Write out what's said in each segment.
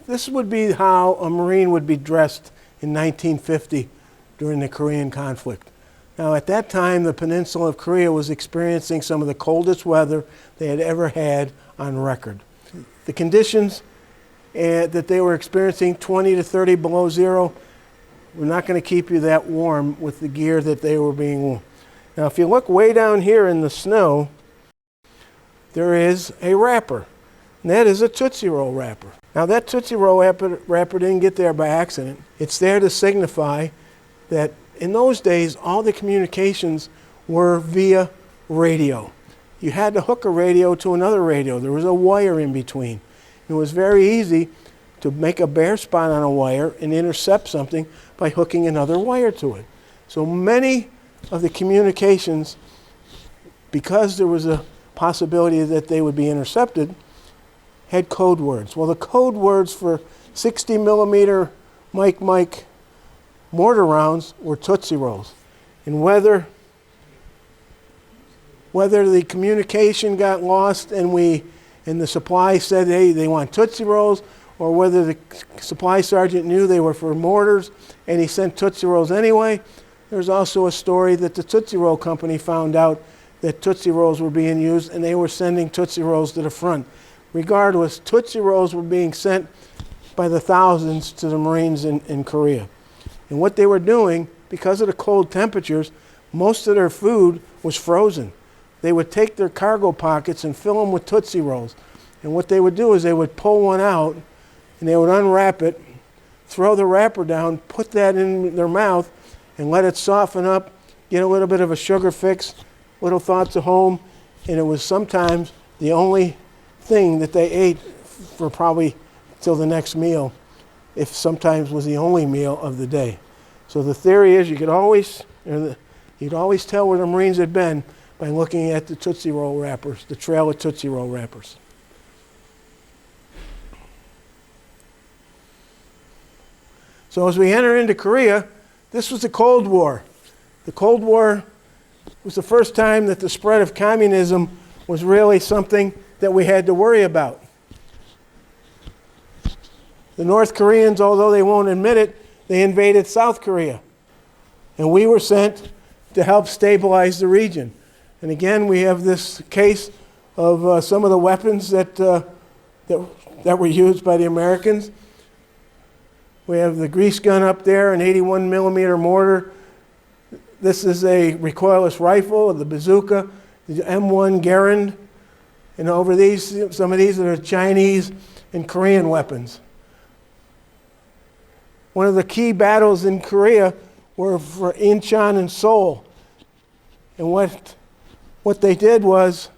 This would be how a Marine would be dressed in 1950 during the Korean conflict. Now, at that time, the peninsula of Korea was experiencing some of the coldest weather they had ever had on record. The conditions that they were experiencing, 20 to 30 below zero, were not going to keep you that warm with the gear that they were being worn. Now, if you look way down here in the snow, there is a wrapper, and that is a Tootsie Roll wrapper. Now, that Tootsie Roll wrapper didn't get there by accident. It's there to signify that in those days, all the communications were via radio. You had to hook a radio to another radio. There was a wire in between. It was very easy to make a bare spot on a wire and intercept something by hooking another wire to it. So many of the communications, because there was a possibility that they would be intercepted, had code words. Well, the code words for 60 millimeter Mike mortar rounds were Tootsie Rolls. And whether the communication got lost and the supply said, hey, they want Tootsie Rolls, or whether the supply sergeant knew they were for mortars and he sent Tootsie Rolls anyway, there's also a story that the Tootsie Roll company found out that Tootsie Rolls were being used and they were sending Tootsie Rolls to the front. Regardless, Tootsie Rolls were being sent by the thousands to the Marines in Korea. And what they were doing, because of the cold temperatures, most of their food was frozen. They would take their cargo pockets and fill them with Tootsie Rolls. And what they would do is they would pull one out and they would unwrap it, throw the wrapper down, put that in their mouth, and let it soften up, get a little bit of a sugar fix, little thoughts of home, and it was sometimes the only thing that they ate for probably till the next meal, if sometimes was the only meal of the day. So the theory is you'd always tell where the Marines had been by looking at the Tootsie Roll wrappers, the trail of Tootsie Roll wrappers. So as we enter into Korea, this was the Cold War. The Cold War was the first time that the spread of communism was really something that we had to worry about. The North Koreans, although they won't admit it, they invaded South Korea. And we were sent to help stabilize the region. And again, we have this case of some of the weapons that were used by the Americans. We have the grease gun up there, an 81 millimeter mortar. This is a recoilless rifle, the bazooka, the M1 Garand. And over these, some of these are Chinese and Korean weapons. One of the key battles in Korea were for Inchon and Seoul. And what they did was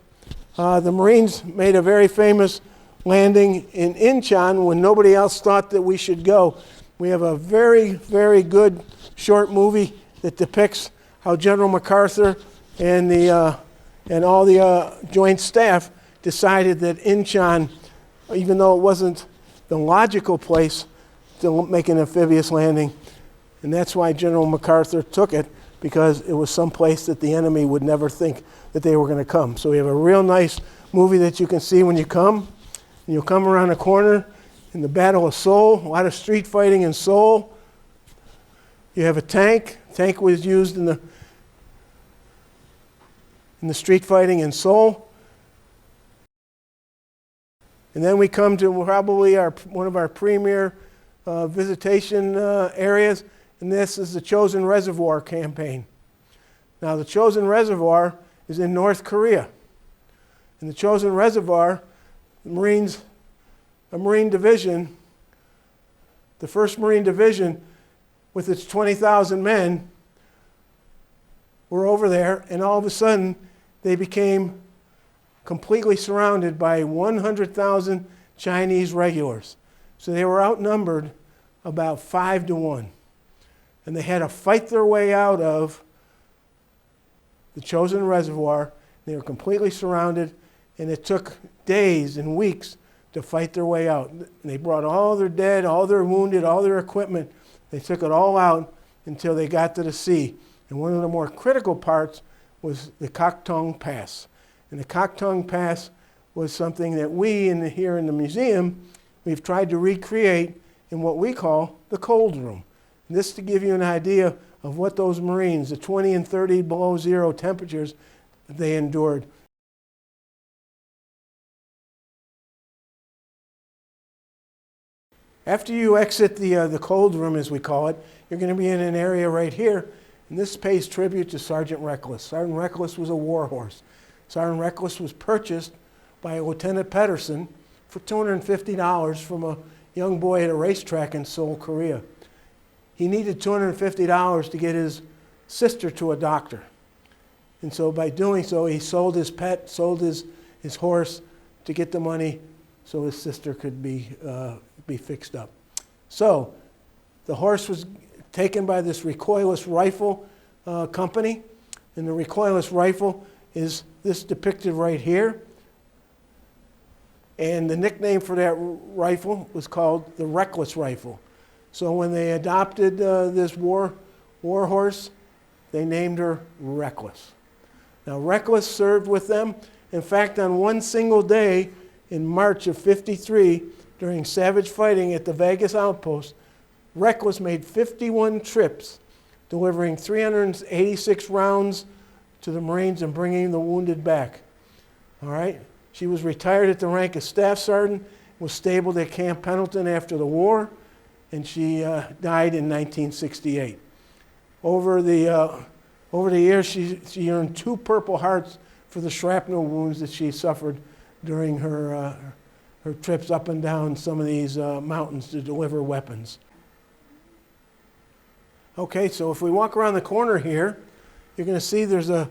the Marines made a very famous landing in Inchon when nobody else thought that we should go. We have a very, very good short movie that depicts how General MacArthur and all the Joint Staff decided that Inchon, even though it wasn't the logical place to make an amphibious landing, and that's why General MacArthur took it, because it was some place that the enemy would never think that they were going to come. So we have a real nice movie that you can see when you come. And you'll come around a corner in the Battle of Seoul, a lot of street fighting in Seoul. You have a tank. Tank was used in the street fighting in Seoul. And then we come to probably one of our premier visitation areas, and this is the Chosin Reservoir campaign. Now, the Chosin Reservoir is in North Korea. In the Chosin Reservoir, a Marine division, the 1st Marine Division, with its 20,000 men, were over there, and all of a sudden, they became completely surrounded by 100,000 Chinese regulars. So they were outnumbered about 5 to 1. And they had to fight their way out of the Chosin Reservoir. They were completely surrounded, and it took days and weeks to fight their way out. And they brought all their dead, all their wounded, all their equipment. They took it all out until they got to the sea. And one of the more critical parts was the Koktong Pass. And the Koktong Pass was something that we here in the museum we've tried to recreate in what we call the cold room. And this to give you an idea of what those Marines, the 20 and 30 below zero temperatures, they endured. After you exit the cold room, as we call it, you're going to be in an area right here, and this pays tribute to Sgt Reckless. Sgt Reckless was a war horse. Sgt Reckless was purchased by Lieutenant Pedersen for $250 from a young boy at a racetrack in Seoul, Korea. He needed $250 to get his sister to a doctor. And so by doing so, he sold his pet, sold his horse to get the money so his sister could be fixed up. So the horse was taken by this recoilless rifle company, and the recoilless rifle is this depicted right here. And the nickname for that rifle was called the Reckless rifle. So when they adopted this war horse, they named her Reckless. Now Reckless served with them. In fact, on one single day in March of '53, during savage fighting at the Vegas outpost, Reckless made 51 trips, delivering 386 rounds to the Marines and bringing the wounded back. All right? She was retired at the rank of Staff Sergeant, was stabled at Camp Pendleton after the war, and she died in 1968. Over the years, she earned 2 Purple Hearts for the shrapnel wounds that she suffered during her trips up and down some of these mountains to deliver weapons. Okay, so if we walk around the corner here, you're going to see there's a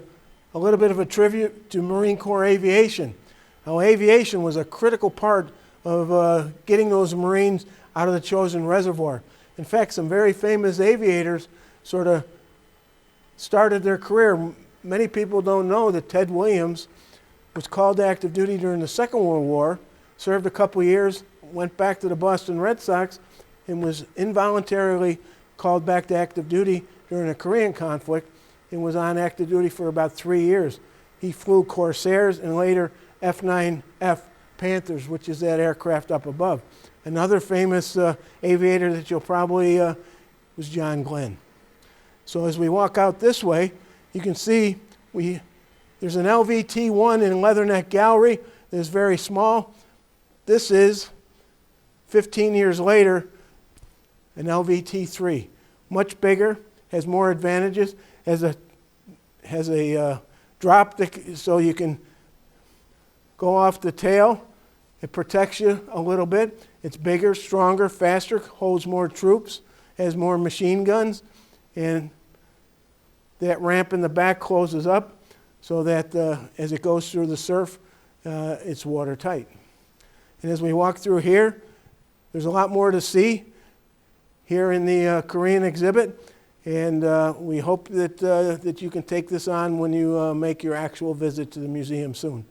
little bit of a tribute to Marine Corps aviation. Now, aviation was a critical part of getting those Marines out of the Chosin Reservoir. In fact, some very famous aviators sort of started their career. Many people don't know that Ted Williams was called to active duty during the Second World War, served a couple years, went back to the Boston Red Sox, and was involuntarily called back to active duty during the Korean conflict and was on active duty for about 3 years. He flew Corsairs and later F-9F Panthers, which is that aircraft up above. Another famous aviator that you'll probably was John Glenn. So as we walk out this way, you can see there's an LVT-1 in Leatherneck Gallery that is very small. This is, 15 years later, an LVT-3. Much bigger, has more advantages, has a drop so you can go off the tail. It protects you a little bit. It's bigger, stronger, faster, holds more troops, has more machine guns, and that ramp in the back closes up so that as it goes through the surf, it's watertight. And as we walk through here, there's a lot more to see here in the Korean exhibit, and we hope that you can take this on when you make your actual visit to the museum soon.